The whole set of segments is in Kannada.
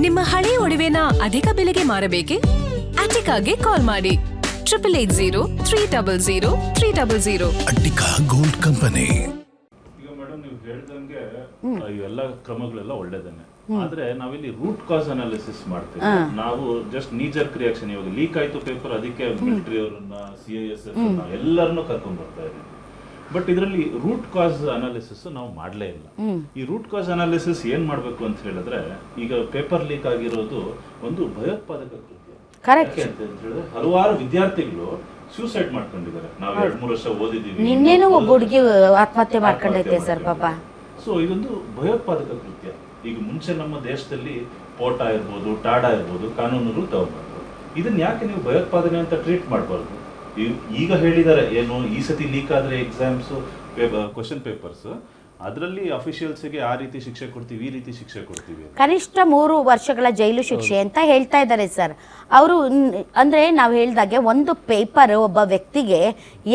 ನಿಮ್ಮ ಹಳೆ ಒಡವೆನ ಅಧಿಕ ಬೆಲೆಗೆ ಮಾರಬೇಕೆ? ಅಟಿಕಾಗೆ ಕಾಲ್ ಮಾಡಿ 8880 ಅಟ್ಟಿಕಾ ಗೋಲ್ಡ್ ಕಂಪನಿ. ಈಗ ಮೇಡಮ್ ನೀವು ಹೇಳ್ದಂಗೆ ಇವೆಲ್ಲ ಕ್ರಮಗಳೆಲ್ಲ ಒಳ್ಳೇದೇನೆ, ಆದ್ರೆ ನಾವಿಲ್ಲಿ ರೂಟ್ ಕಾಸ್ ಅನಾಲಿಸಿಸ್ ಮಾಡ್ತೀವಿ. ನಾವು ಜಸ್ಟ್ ನೀಜರ್ಕ್ ರಿಯಾಕ್ಷನ್, ಇವಾಗ ಲೀಕ್ ಆಯ್ತು ಪೇಪರ್, ಅದಕ್ಕೆ ಮಿಲಿಟರಿ ಅವರನ್ನ CISF ಎಲ್ಲರನ್ನೂ ಕರ್ಕೊಂಡ್ ಬರ್ತಾ ಇದ್ದೀವಿ. ಬಟ್ ಇದರಲ್ಲಿ ರೂಟ್ ಕಾಸ್ ಅನಾಲಿಸಿಸ್ ನಾವು ಮಾಡಲೇ ಇಲ್ಲ. ಈ ರೂಟ್ ಕಾಸ್ ಅನಾಲಿಸಿಸ್ ಏನ್ ಮಾಡ್ಬೇಕು ಅಂತ ಹೇಳಿದ್ರೆ, ಈಗ ಪೇಪರ್ ಲೀಕ್ ಆಗಿರೋದು ಒಂದು ಭಯೋತ್ಪಾದಕ ಕೃತ್ಯ. ಯಾಕೆ ಅಂತ ಹೇಳಿದ್ರೆ ಹಲವಾರು ವಿದ್ಯಾರ್ಥಿಗಳು ಸೂಸೈಡ್ ಮಾಡ್ಕೊಂಡಿದ್ದಾರೆ. ನಾವು 2-3 ವರ್ಷ ಓದಿದೀವಿ, ನಿನ್ನೇನು ಒಬ್ಬ ಹುಡುಗಿ ಆತ್ಮಹತ್ಯೆ ಮಾಡ್ಕೊಂಡೈತೆ ಸರ್ ಪಾಪ. ಸೊ ಇದೊಂದು ಭಯೋತ್ಪಾದಕ ಕೃತ್ಯ. ಈಗ ಮುಂಚೆ ನಮ್ಮ ದೇಶದಲ್ಲಿ ಪೋಟಾ ಇರ್ಬೋದು, ಟಾಡಾ ಇರ್ಬೋದು, ಕಾನೂನುಗಳು ತಗೋಬಾರ್ದು. ಇದನ್ನ ಯಾಕೆ ನೀವು ಭಯೋತ್ಪಾದನೆ ಅಂತ ಟ್ರೀಟ್ ಮಾಡಬಾರ್ದು? ಈಗ ಹೇಳಿದ್ದಾರೆ ಏನು, ಈ ಸತಿ ಲೀಕ್ ಆದ್ರೆ ಎಕ್ಸಾಮ್ಸ್ ಕ್ವಶನ್ ಪೇಪರ್ಸ್, ಅದರಲ್ಲಿ ಅಫಿಷಿಯಲ್ಸ್ಗೆ ಆ ರೀತಿ ಶಿಕ್ಷೆ ಕೊಡ್ತೀವಿ, ಈ ರೀತಿ ಶಿಕ್ಷೆ ಕೊಡ್ತೀವಿ, ಕನಿಷ್ಠ 3 ವರ್ಷಗಳ ಜೈಲು ಶಿಕ್ಷೆ ಅಂತ ಹೇಳ್ತಾ ಇದ್ದಾರೆ ಸರ್ ಅವರು. ಅಂದ್ರೆ ನಾವು ಹೇಳ್ದಾಗೆ ಒಂದು ಪೇಪರ್ ಒಬ್ಬ ವ್ಯಕ್ತಿಗೆ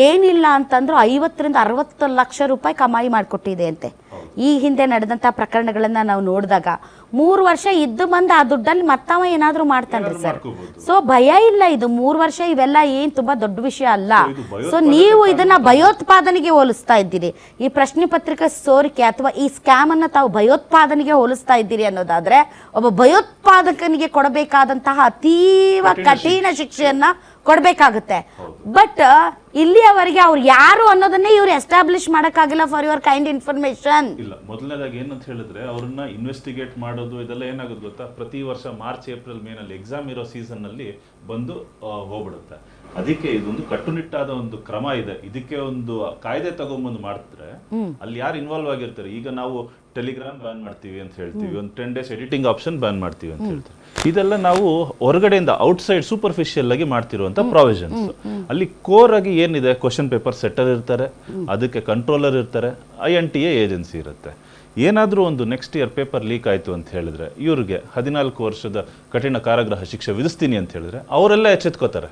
ಏನಿಲ್ಲ ಅಂತಂದ್ರೂ 50-60 ಲಕ್ಷ ರೂಪಾಯಿ ಕಮಾಯಿ ಮಾಡಿಕೊಟ್ಟಿದೆ ಅಂತೆ. ಈ ಹಿಂದೆ ನಡೆದಂಥ ಪ್ರಕರಣಗಳನ್ನ ನಾವು ನೋಡಿದಾಗ 3 ವರ್ಷ ಇದ್ದು ಬಂದು ಆ ದುಡ್ಡಲ್ಲಿ ಮತ್ತವ ಏನಾದರೂ ಮಾಡ್ತಾನ್ರಿ ಸರ್. ಸೊ ಭಯ ಇಲ್ಲ, ಇದು 3 ವರ್ಷ ಇವೆಲ್ಲ ಏನು ತುಂಬಾ ದೊಡ್ಡ ವಿಷಯ ಅಲ್ಲ. ಸೊ ನೀವು ಇದನ್ನ ಭಯೋತ್ಪಾದನೆಗೆ ಹೋಲಿಸ್ತಾ ಇದ್ದೀರಿ, ಈ ಪ್ರಶ್ನೆ ಪತ್ರಿಕೆ ಸೋರಿಕೆ ಅಥವಾ ಈ ಸ್ಕ್ಯಾಮ್ ಅನ್ನ ತಾವು ಭಯೋತ್ಪಾದನೆಗೆ ಹೋಲಿಸ್ತಾ ಇದ್ದೀರಿ ಅನ್ನೋದಾದ್ರೆ, ಒಬ್ಬ ಭಯೋತ್ಪಾದಕನಿಗೆ ಕೊಡಬೇಕಾದಂತಹ ಅತೀವ ಕಠಿಣ ಶಿಕ್ಷೆಯನ್ನ ಕೊಡಬೇಕಾಗುತ್ತೆ. ಬಟ್ ಇಲ್ಲಿಯವರೆಗೆ ಅವ್ರು ಯಾರು ಅನ್ನೋದನ್ನೇ ಇವ್ರು ಎಸ್ಟಾಬ್ಲಿಷ್ ಮಾಡಕ್ಕಾಗಿಲ್ಲ. ಫಾರ್ ಯುವರ್ ಕೈಂಡ್ ಇನ್ಫಾರ್ಮೇಶನ್ ಇಲ್ಲ. ಮೊದಲನೇದಾಗಿ ಏನಂತ ಹೇಳಿದ್ರೆ, ಅವ್ರನ್ನ ಇನ್ವೆಸ್ಟಿಗೇಟ್ ಮಾಡೋದು ಇದೆಲ್ಲ ಏನಾಗುತ್ತೆ ಗೊತ್ತಾ, ಪ್ರತಿ ವರ್ಷ ಮಾರ್ಚ್ ಏಪ್ರಿಲ್ ಮೇನಲ್ಲಿ ಎಕ್ಸಾಮ್ ಇರೋ ಸೀಸನ್ ನಲ್ಲಿ ಬಂದು ಹೋಗ್ಬಿಡುತ್ತೆ. ಅದಕ್ಕೆ ಇದೊಂದು ಕಟ್ಟುನಿಟ್ಟಾದ ಒಂದು ಕ್ರಮ ಇದೆ. ಇದಕ್ಕೆ ಒಂದು ಕಾಯ್ದೆ ತಗೊಂಡ್ಬಂದು ಮಾಡಿದ್ರೆ ಅಲ್ಲಿ ಯಾರು ಇನ್ವಾಲ್ವ್ ಆಗಿರ್ತಾರೆ, ಈಗ ನಾವು ಟೆಲಿಗ್ರಾಮ್ ಬ್ಯಾನ್ ಮಾಡ್ತೀವಿ ಅಂತ ಹೇಳ್ತೀವಿ, ಒಂದು 10 days ಎಡಿಟಿಂಗ್ ಆಪ್ಷನ್ ಬ್ಯಾನ್ ಮಾಡ್ತೀವಿ ಅಂತ ಹೇಳ್ತೀವಿ. ಇದೆಲ್ಲ ನಾವು ಹೊರಗಡೆಯಿಂದ ಔಟ್ಸೈಡ್ ಸೂಪರ್ಫಿಷಿಯಲ್ ಆಗಿ ಮಾಡ್ತಿರುವಂತ ಪ್ರಾವಿಷನ್ಸ್. ಅಲ್ಲಿ ಕೋರ್ ಆಗಿ ಏನಿದೆ, ಕ್ವಶನ್ ಪೇಪರ್ ಸೆಟ್ಟರ್ ಇರ್ತಾರೆ, ಅದಕ್ಕೆ ಕಂಟ್ರೋಲರ್ ಇರ್ತಾರೆ, INTA ಏಜೆನ್ಸಿ ಇರುತ್ತೆ. ಏನಾದರೂ ಒಂದು ನೆಕ್ಸ್ಟ್ ಇಯರ್ ಪೇಪರ್ ಲೀಕ್ ಆಯಿತು ಅಂತ ಹೇಳಿದ್ರೆ ಇವ್ರಿಗೆ 14 ವರ್ಷದ ಕಠಿಣ ಕಾರಾಗೃಹ ಶಿಕ್ಷೆ ವಿಧಿಸ್ತೀನಿ ಅಂತ ಹೇಳಿದ್ರೆ ಅವರೆಲ್ಲ ಎಚ್ಚೆತ್ಕೋತಾರೆ.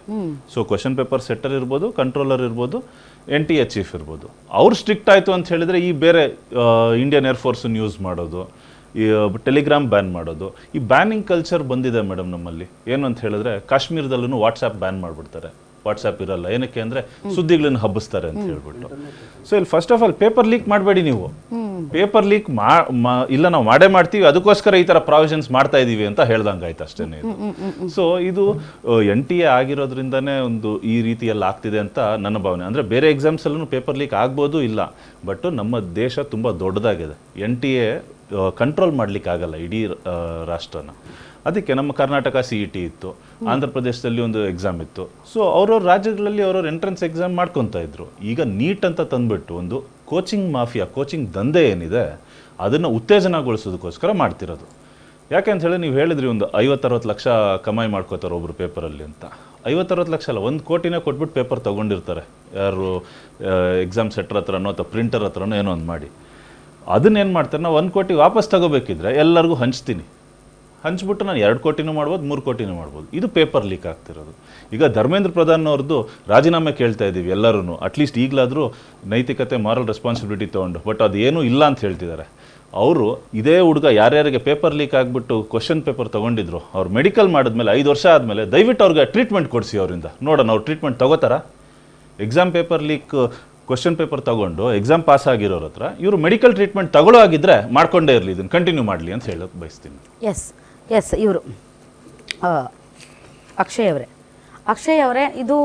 ಸೊ ಕ್ವಶನ್ ಪೇಪರ್ ಸೆಟ್ಟರ್ ಇರ್ಬೋದು, ಕಂಟ್ರೋಲರ್ ಇರ್ಬೋದು, NTA ಚೀಫ್ ಇರ್ಬೋದು. ಅವ್ರು ಸ್ಟ್ರಿಕ್ಟ್ ಆಯಿತು ಅಂತ ಹೇಳಿದ್ರೆ ಈ ಬೇರೆ ಇಂಡಿಯನ್ ಏರ್ಫೋರ್ಸನ್ನು ಯೂಸ್ ಮಾಡೋದು, ಈ ಟೆಲಿಗ್ರಾಮ್ ಬ್ಯಾನ್ ಮಾಡೋದು, ಈ ಬ್ಯಾನಿಂಗ್ ಕಲ್ಚರ್ ಬಂದಿದೆ ಮೇಡಮ್ ನಮ್ಮಲ್ಲಿ. ಏನು ಅಂತ ಹೇಳಿದ್ರೆ ಕಾಶ್ಮೀರದಲ್ಲೂ ವಾಟ್ಸಾಪ್ ಬ್ಯಾನ್ ಮಾಡಿಬಿಡ್ತಾರೆ. ವಾಟ್ಸಾಪ್ ಇರಲ್ಲ, ಏನಕ್ಕೆ ಅಂದರೆ ಸುದ್ದಿಗಳನ್ನು ಹಬ್ಬಿಸ್ತಾರೆ ಅಂತ ಹೇಳ್ಬಿಟ್ಟು. ಸೊ ಇಲ್ಲಿ first of all paper leak ಮಾಡಬೇಡಿ ನೀವು. ಪೇಪರ್ ಲೀಕ್ ಇಲ್ಲ, ನಾವು ಮಾಡೇ ಮಾಡ್ತೀವಿ, ಅದಕ್ಕೋಸ್ಕರ ಈ ಥರ ಪ್ರಾವಿಷನ್ಸ್ ಮಾಡ್ತಾ ಇದ್ದೀವಿ ಅಂತ ಹೇಳ್ದಂಗೆ ಆಯ್ತು ಅಷ್ಟೇನೆ. ಸೊ ಇದು NTA ಆಗಿರೋದ್ರಿಂದನೇ ಒಂದು ಈ ರೀತಿಯಲ್ಲಿ ಆಗ್ತಿದೆ ಅಂತ ನನ್ನ ಭಾವನೆ. ಅಂದರೆ ಬೇರೆ ಎಕ್ಸಾಮ್ಸಲ್ಲೂ ಪೇಪರ್ ಲೀಕ್ ಆಗ್ಬೋದು, ಇಲ್ಲ, ಬಟ್ ನಮ್ಮ ದೇಶ ತುಂಬ ದೊಡ್ಡದಾಗಿದೆ. NTA ಕಂಟ್ರೋಲ್ ಮಾಡ್ಲಿಕ್ಕೆ ಆಗಲ್ಲ ಇಡೀ ರಾಷ್ಟ್ರನ. ಅದಕ್ಕೆ ನಮ್ಮ ಕರ್ನಾಟಕ CET ಇತ್ತು, ಆಂಧ್ರ ಪ್ರದೇಶದಲ್ಲಿ ಒಂದು ಎಕ್ಸಾಮ್ ಇತ್ತು. ಸೊ ಅವ್ರವ್ರ ರಾಜ್ಯಗಳಲ್ಲಿ ಅವ್ರವ್ರ ಎಂಟ್ರೆನ್ಸ್ ಎಕ್ಸಾಮ್ ಮಾಡ್ಕೊತಾ ಇದ್ರು. ಈಗ ನೀಟ್ ಅಂತ ತಂದ್ಬಿಟ್ಟು ಒಂದು ಕೋಚಿಂಗ್ ಮಾಫಿಯಾ, ಕೋಚಿಂಗ್ ದಂಧೆ ಏನಿದೆ ಅದನ್ನು ಉತ್ತೇಜನಗೊಳಿಸೋದಕ್ಕೋಸ್ಕರ ಮಾಡ್ತಿರೋದು. ಯಾಕೆ ಅಂತ ಹೇಳಿ ನೀವು ಹೇಳಿದ್ರಿ ಒಂದು 50-60 ಲಕ್ಷ ಕಮಾಯಿ ಮಾಡ್ಕೋತಾರೆ ಒಬ್ರು ಪೇಪರಲ್ಲಿ ಅಂತ. 50-60 ಲಕ್ಷ ಅಲ್ಲ, 1 ಕೋಟಿನೇ ಕೊಟ್ಬಿಟ್ಟು ಪೇಪರ್ ತೊಗೊಂಡಿರ್ತಾರೆ ಯಾರು, ಎಕ್ಸಾಮ್ ಸೆಟ್ರ್ ಹತ್ರನೋ ಅಥವಾ ಪ್ರಿಂಟರ್ ಹತ್ರನೋ ಏನೋ ಒಂದು ಮಾಡಿ. ಅದನ್ನೇನು ಮಾಡ್ತಾರೆ, ನಾವು 1 ಕೋಟಿ ವಾಪಸ್ ತಗೋಬೇಕಿದ್ರೆ ಎಲ್ಲರಿಗೂ ಹಂಚ್ಬಿಟ್ಟು ನಾನು 2 ಕೋಟಿನೂ ಮಾಡ್ಬೋದು, 3 ಕೋಟಿನೂ ಮಾಡ್ಬೋದು. ಇದು ಪೇಪರ್ ಲೀಕ್ ಆಗ್ತಿರೋದು. ಈಗ ಧರ್ಮೇಂದ್ರ ಪ್ರಧಾನ್ ಅವ್ರದ್ದು ರಾಜೀನಾಮೆ ಕೇಳ್ತಾ ಇದ್ದೀವಿ ಎಲ್ಲರೂ, ಅಟ್ಲೀಸ್ಟ್ ಈಗಲಾದರೂ ನೈತಿಕತೆ, ಮಾರಲ್ ರೆಸ್ಪಾನ್ಸಿಬಿಲಿಟಿ ತೊಗೊಂಡು. ಬಟ್ ಅದೇನೂ ಇಲ್ಲ ಅಂತ ಹೇಳ್ತಿದ್ದಾರೆ ಅವರು. ಇದೇ ಹುಡುಗ ಯಾರ್ಯಾರಿಗೆ ಪೇಪರ್ ಲೀಕ್ ಆಗಿಬಿಟ್ಟು ಕ್ವಶನ್ ಪೇಪರ್ ತೊಗೊಂಡಿದ್ರು, ಅವ್ರು ಮೆಡಿಕಲ್ ಮಾಡಿದ್ಮೇಲೆ 5 ವರ್ಷ ಆದಮೇಲೆ ದಯವಿಟ್ಟು ಅವ್ರಿಗೆ ಟ್ರೀಟ್ಮೆಂಟ್ ಕೊಡಿಸಿ, ಅವರಿಂದ ನೋಡೋಣ ಅವ್ರು ಟ್ರೀಟ್ಮೆಂಟ್ ತಗೋತಾರ. Exam paper leak question paper ತಗೊಂಡು ಎಕ್ಸಾಮ್ ಪಾಸ್ ಆಗಿರೋರ ಹತ್ರ ಇವರು ಮೆಡಿಕಲ್ ಟ್ರೀಟ್ಮೆಂಟ್ ತಗೊಳ್ಳೋ ಆಗಿದ್ರೆ ಮಾಡ್ಕೊಂಡೇ ಇರಲಿ, ಇದನ್ನು ಕಂಟಿನ್ಯೂ ಮಾಡಲಿ ಅಂತ ಹೇಳೋಕೆ ಬಯಸ್ತೀನಿ. ಎಸ್ ಇವರು ಅಕ್ಷಯ್ ಅವರೇ ಇದು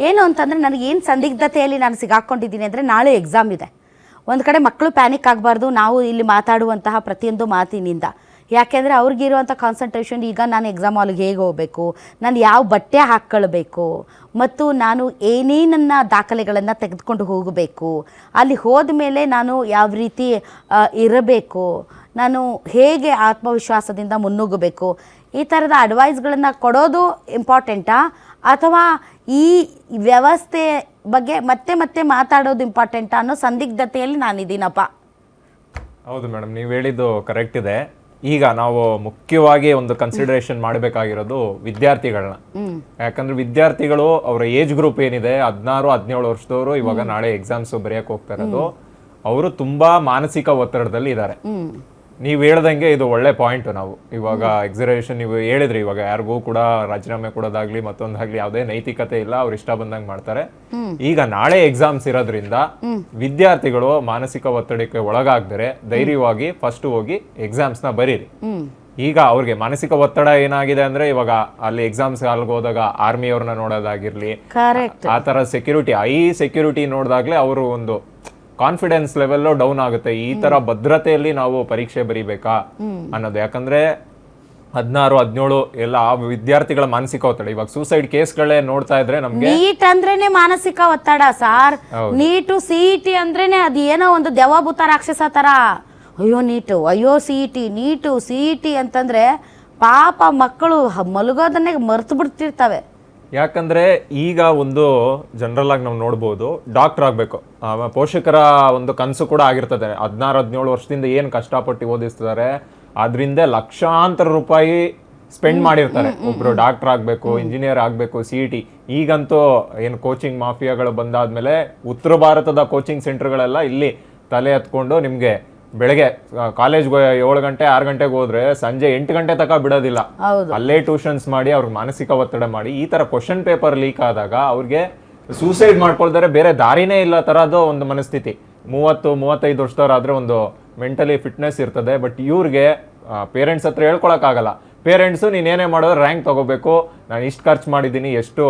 ಏನು ಅಂತಂದರೆ ನನಗೇನು ಸಂದಿಗ್ಧತೆಯಲ್ಲಿ ನಾನು ಸಿಗಾಕೊಂಡಿದ್ದೀನಿ ಅಂದರೆ, ನಾಳೆ ಎಕ್ಸಾಮ್ ಇದೆ. ಒಂದು ಕಡೆ ಮಕ್ಕಳು ಪ್ಯಾನಿಕ್ ಆಗಬಾರ್ದು ನಾವು ಇಲ್ಲಿ ಮಾತಾಡುವಂತಹ ಪ್ರತಿಯೊಂದು ಮಾತಿನಿಂದ. ಯಾಕೆಂದರೆ ಅವ್ರಿಗಿರುವಂಥ ಕಾನ್ಸಂಟ್ರೇಷನ್, ಈಗ ನಾನು ಎಕ್ಸಾಮ್ ಹಾಲ್ಗೆ ಹೇಗೆ ಹೋಗಬೇಕು, ನಾನು ಯಾವ ಬಟ್ಟೆ ಹಾಕ್ಕೊಳ್ಬೇಕು, ಮತ್ತು ನಾನು ಏನೇನನ್ನ ದಾಖಲೆಗಳನ್ನು ತೆಗೆದುಕೊಂಡು ಹೋಗಬೇಕು, ಅಲ್ಲಿ ಹೋದ ಮೇಲೆ ನಾನು ಯಾವ ರೀತಿ ಇರಬೇಕು, ನಾನು ಹೇಗೆ ಆತ್ಮವಿಶ್ವಾಸದಿಂದ ಮುನ್ನುಗ್ಗಬೇಕು, ಈ ಥರದ ಅಡ್ವೈಸ್ಗಳನ್ನು ಕೊಡೋದು ಇಂಪಾರ್ಟೆಂಟಾ ಅಥವಾ ಈ ವ್ಯವಸ್ಥೆ ಬಗ್ಗೆ ಮತ್ತೆ ಮಾತಾಡೋದು ಇಂಪಾರ್ಟೆಂಟಾ ಅನ್ನೋ ಸಂದಿಗ್ಧತೆಯಲ್ಲಿ ನಾನಿದ್ದೀನಪ್ಪ. ಹೌದು ಮೇಡಮ್, ನೀವು ಹೇಳಿದ್ದು ಕರೆಕ್ಟ್ ಇದೆ. ಈಗ ನಾವು ಮುಖ್ಯವಾಗಿ ಒಂದು ಕನ್ಸಿಡರೇಷನ್ ಮಾಡಬೇಕಾಗಿರೋದು ವಿದ್ಯಾರ್ಥಿಗಳನ್ನ. ಯಾಕಂದ್ರೆ ವಿದ್ಯಾರ್ಥಿಗಳು ಅವರ ಏಜ್ ಗ್ರೂಪ್ ಏನಿದೆ 16-17 ವರ್ಷದವರು ಇವಾಗ ನಾಳೆ ಎಕ್ಸಾಮ್ಸ್ ಬರೆಯಕ್ಕೆ ಹೋಗ್ತಾ ಇರೋದು, ಅವರು ತುಂಬಾ ಮಾನಸಿಕ ಒತ್ತಡದಲ್ಲಿ ಇದ್ದಾರೆ. ನೀವು ಹೇಳ್ದಂಗೆ ಇದು ಒಳ್ಳೆ ಪಾಯಿಂಟ್. ನಾವು ಇವಾಗ ಎಕ್ಸಿಬಿಷನ್ ನೀವು ಹೇಳಿದ್ರಿ, ಇವಾಗ ಯಾರಿಗೂ ಕೂಡ ರಾಜೀನಾಮೆ ಕೊಡೋದಾಗ್ಲಿ ಮತ್ತೊಂದಾಗ್ಲಿ ಯಾವುದೇ ನೈತಿಕತೆ ಇಲ್ಲ, ಅವ್ರು ಇಷ್ಟ ಬಂದಂಗೆ ಮಾಡ್ತಾರೆ. ಈಗ ನಾಳೆ ಎಕ್ಸಾಮ್ಸ್ ಇರೋದ್ರಿಂದ ವಿದ್ಯಾರ್ಥಿಗಳು ಮಾನಸಿಕ ಒತ್ತಡಕ್ಕೆ ಒಳಗಾಗದರೆ ಧೈರ್ಯವಾಗಿ ಫಸ್ಟ್ ಹೋಗಿ ಎಕ್ಸಾಮ್ಸ್ನ ಬರೀರಿ. ಈಗ ಅವ್ರಿಗೆ ಮಾನಸಿಕ ಒತ್ತಡ ಏನಾಗಿದೆ ಅಂದ್ರೆ, ಇವಾಗ ಅಲ್ಲಿ ಎಕ್ಸಾಮ್ಸ್ ಅಲ್ಲಿಗೆ ಹೋದಾಗ ಆರ್ಮಿ ಅವ್ರನ್ನ ನೋಡೋದಾಗಿರ್ಲಿ, ಆ ತರ ಸೆಕ್ಯೂರಿಟಿ, ಸೆಕ್ಯೂರಿಟಿ ನೋಡಿದಾಗ್ಲೇ ಅವರು ಒಂದು ಕಾನ್ಫಿಡೆನ್ಸ್ ಲೆವೆಲ್ ಡೌನ್ ಆಗುತ್ತೆ. ಈ ತರ ಭದ್ರತೆಯಲ್ಲಿ ನಾವು ಪರೀಕ್ಷೆ ಬರೀಬೇಕಾ ಅನ್ನೋದು. ಯಾಕಂದ್ರೆ 16-17 ಎಲ್ಲ ವಿದ್ಯಾರ್ಥಿಗಳ ಮಾನಸಿಕ ಒತ್ತಡ, ಇವಾಗ ಸೂಸೈಡ್ ಕೇಸ್ಗಳೇ ನೋಡ್ತಾ ಇದ್ರೆ ನಮ್ಗೆ. ನೀಟ್ ಅಂದ್ರೇನೆ ಮಾನಸಿಕ ಒತ್ತಡ ಸಾರ್. ನೀಟು CET ಅಂದ್ರೇನೆ ಅದು ಏನೋ ಒಂದು ದೆವ್ವಭೂತ ರಾಕ್ಷಸ ತರ. ಅಯ್ಯೋ ನೀಟು, ಅಯ್ಯೋ CET, ನೀಟು CET ಅಂತಂದ್ರೆ ಪಾಪ ಮಕ್ಕಳು ಮಲಗೋದನ್ನೇ ಮರ್ತು ಬಿಡ್ತಿರ್ತವೆ. ಯಾಕಂದ್ರೆ ಈಗ ಒಂದು ಜನರಲ್ ಆಗಿ ನಾವು ನೋಡ್ಬೋದು, ಡಾಕ್ಟರ್ ಆಗ್ಬೇಕು, ಪೋಷಕರ ಒಂದು ಕನಸು ಕೂಡ ಆಗಿರ್ತದೆ. 16-17 ವರ್ಷದಿಂದ ಏನು ಕಷ್ಟಪಟ್ಟು ಓದಿಸ್ತಿದ್ದಾರೆ, ಅದರಿಂದ ಲಕ್ಷಾಂತರ ರೂಪಾಯಿ ಸ್ಪೆಂಡ್ ಮಾಡಿರ್ತಾರೆ. ಒಬ್ರು ಡಾಕ್ಟರ್ ಆಗ್ಬೇಕು, ಇಂಜಿನಿಯರ್ ಆಗ್ಬೇಕು, CET. ಈಗಂತೂ ಏನು ಕೋಚಿಂಗ್ ಮಾಫಿಯಾಗಳು ಬಂದಾದ್ಮೇಲೆ ಉತ್ತರ ಭಾರತದ ಕೋಚಿಂಗ್ ಸೆಂಟರ್ಗಳೆಲ್ಲ ಇಲ್ಲಿ ತಲೆ ಎತ್ಕೊಂಡು ನಿಮ್ಗೆ ಬೆಳಗ್ಗೆ ಕಾಲೇಜ್ಗೆ 7 ಗಂಟೆ 6 ಗಂಟೆಗೆ ಹೋದ್ರೆ ಸಂಜೆ 8 ಗಂಟೆ ತನಕ ಬಿಡೋದಿಲ್ಲ. ಅಲ್ಲೇ ಟ್ಯೂಷನ್ಸ್ ಮಾಡಿ ಅವ್ರಿಗೆ ಮಾನಸಿಕ ಒತ್ತಡ ಮಾಡಿ, ಈ ತರ ಕ್ವಶನ್ ಪೇಪರ್ ಲೀಕ್ ಆದಾಗ ಅವ್ರಿಗೆ ಸೂಸೈಡ್ ಮಾಡ್ಕೊಳ್ತಾರೆ, ಬೇರೆ ದಾರಿನೇ ಇಲ್ಲ ತರದ್ದು ಒಂದು ಮನಸ್ಥಿತಿ. 30-35 ವರ್ಷದವ್ರಾದ್ರೆ ಒಂದು ಮೆಂಟಲಿ ಫಿಟ್ನೆಸ್ ಇರ್ತದೆ. ಬಟ್ ಇವ್ರಿಗೆ ಪೇರೆಂಟ್ಸ್ ಹತ್ರ ಹೇಳ್ಕೊಳಕ್ಕಾಗಲ್ಲ. ಪೇರೆಂಟ್ಸು ನೀನೇನೇ ಮಾಡೋದು ರ್ಯಾಂಕ್ ತಗೋಬೇಕು, ನಾನು ಇಷ್ಟು ಖರ್ಚು ಮಾಡಿದ್ದೀನಿ, ಎಷ್ಟು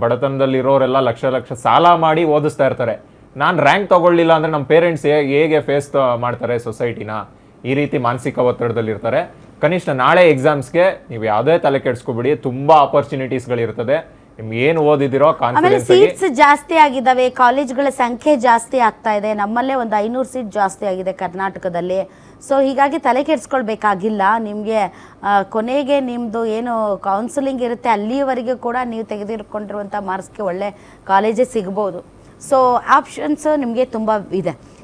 ಬಡತನದಲ್ಲಿ ಇರೋರೆಲ್ಲ ಲಕ್ಷ ಸಾಲ ಮಾಡಿ ಓದಿಸ್ತಾ ಇರ್ತಾರೆ. ನಾನು ರ್ಯಾಂಕ್ ತಗೊಳ್ಳಿಲ್ಲ ಅಂದರೆ ನಮ್ಮ ಪೇರೆಂಟ್ಸ್ ಹೇಗೆ ಫೇಸ್ ಮಾಡ್ತಾರೆ ಸೊಸೈಟಿನ? ಈ ರೀತಿ ಮಾನಸಿಕ ಒತ್ತಡದಲ್ಲಿರ್ತಾರೆ. ಕನಿಷ್ಠ ನಾಳೆ ಎಕ್ಸಾಮ್ಸ್ಗೆ ನೀವು ಯಾವುದೇ ತಲೆ ಕೆಡಿಸ್ಕೊಬಿಡಿ, ತುಂಬ ಆಪರ್ಚುನಿಟೀಸ್ಗಳಿರ್ತದೆ. ನಿಮ್ಗೆ ಏನು ಓದಿದಿರೋ ಕಾನ್ಫಿಡೆನ್ಸ್. ಸೀಟ್ಸ್ ಜಾಸ್ತಿ ಆಗಿದ್ದಾವೆ, ಕಾಲೇಜ್ಗಳ ಸಂಖ್ಯೆ ಜಾಸ್ತಿ ಆಗ್ತಾ ಇದೆ. ನಮ್ಮಲ್ಲೇ ಒಂದು 500 ಸೀಟ್ ಜಾಸ್ತಿ ಆಗಿದೆ ಕರ್ನಾಟಕದಲ್ಲಿ. ಸೊ ಹೀಗಾಗಿ ತಲೆ ಕೆಡಿಸ್ಕೊಳ್ಬೇಕಾಗಿಲ್ಲ. ನಿಮಗೆ ಕೊನೆಗೆ ನಿಮ್ಮದು ಏನು ಕೌನ್ಸಿಲಿಂಗ್ ಇರುತ್ತೆ ಅಲ್ಲಿಯವರೆಗೂ ಕೂಡ ನೀವು ತೆಗೆದುಕೊಂಡಿರುವಂಥ ಮಾರ್ಕ್ಸ್ಗೆ ಒಳ್ಳೆ ಕಾಲೇಜೇ ಸಿಗ್ಬೋದು. ಸೊ ಆಪ್ಷನ್ಸ್ ನಿಮಗೆ ತುಂಬ ಇದೆ.